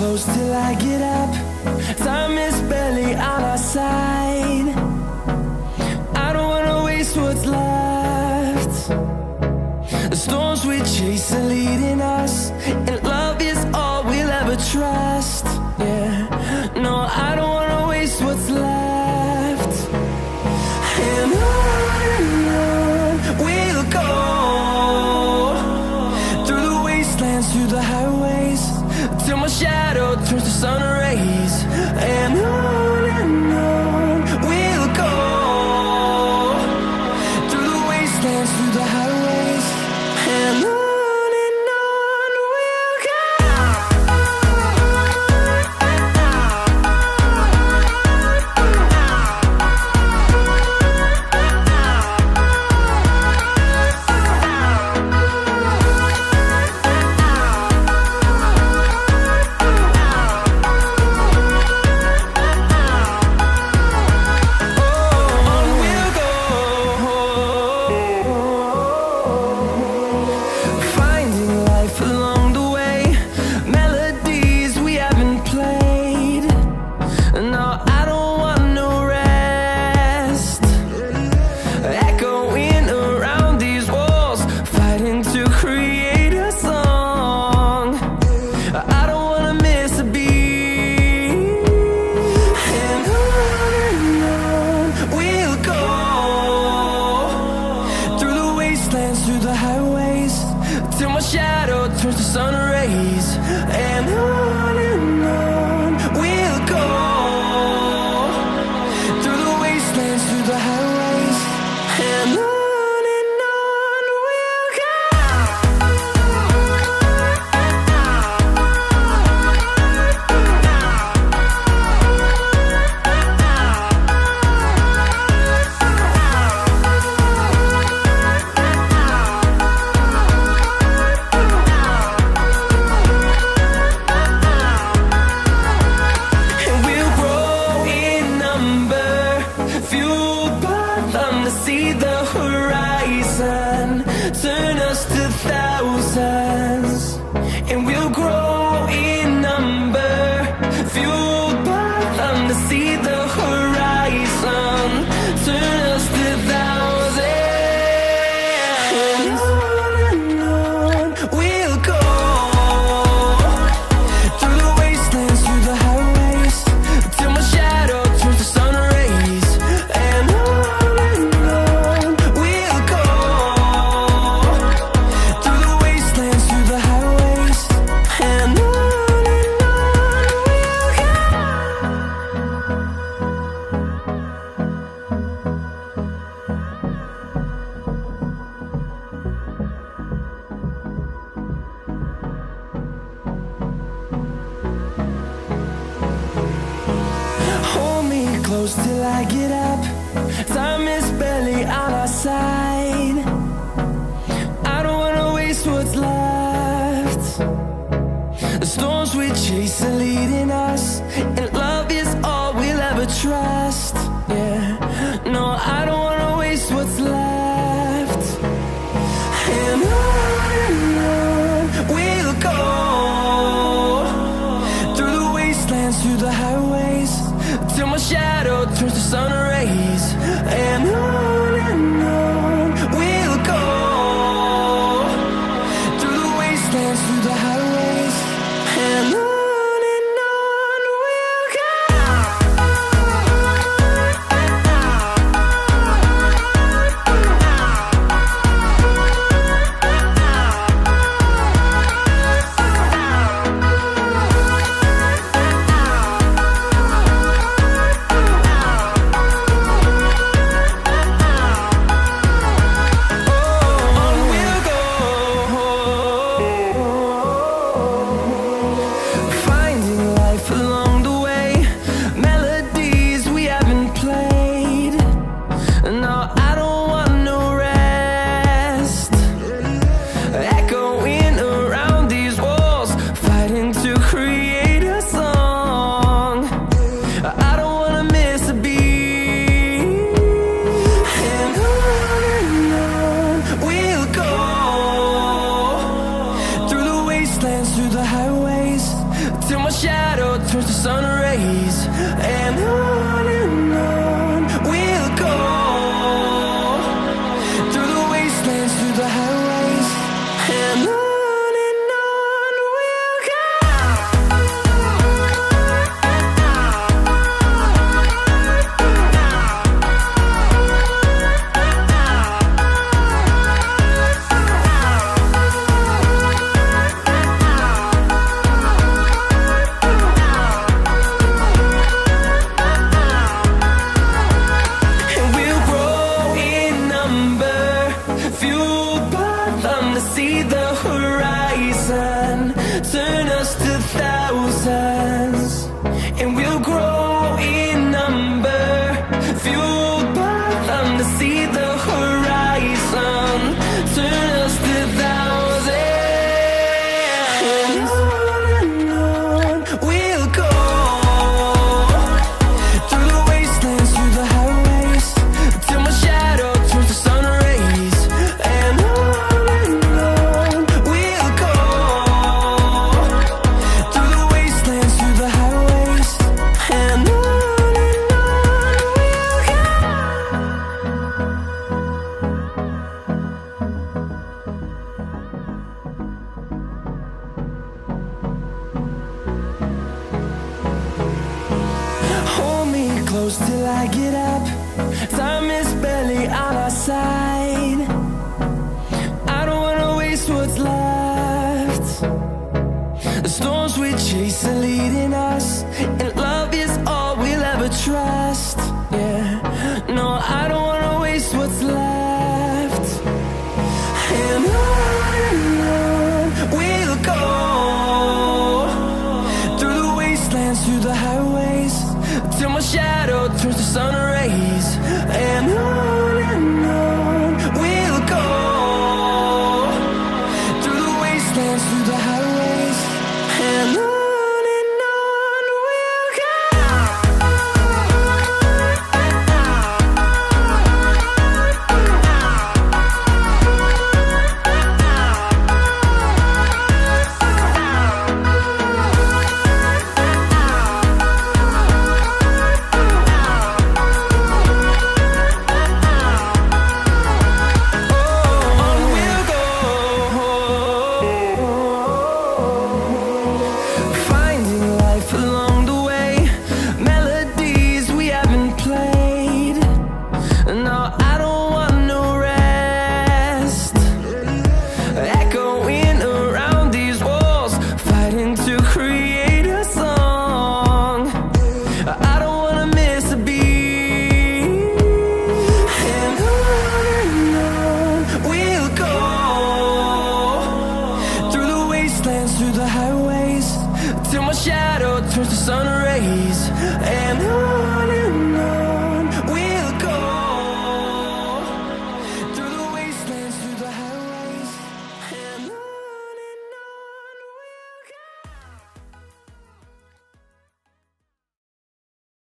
close till I get up. Time is barely on our side. I don't wanna waste what's left. The storms we chase are leading us, and love is all we'll ever trust. Yeah, no, I don't wanna waste what's left. And on we'll go, through the wastelands, through the highways, till my shadow turns to sun rays. And on we'll go, through the wastelands, through the highways, and on we'll go. Till I get up, time is barely on our side. I don't wanna waste what's left. The storms we chase are leading us, and love is all we'll ever trust. Yeah, no, I don't wanna waste what's left. And on we'll go, through the wastelands, through the highways, till my shadow turns to sun rays. And on we'll go, through the wastelands, through the highways, and on we'll go. close till I get up. Time is barely on our side. I don't wanna waste what's left. The storms we chase are leading us, and love is all we'll ever trust. Yeah, no, I don't wanna waste what's left. And on we'll go, through the wastelands, through the highways, till my shadow turns to sun rays. And on we'll go, through the wastelands, through the highways, and on we'll go. To create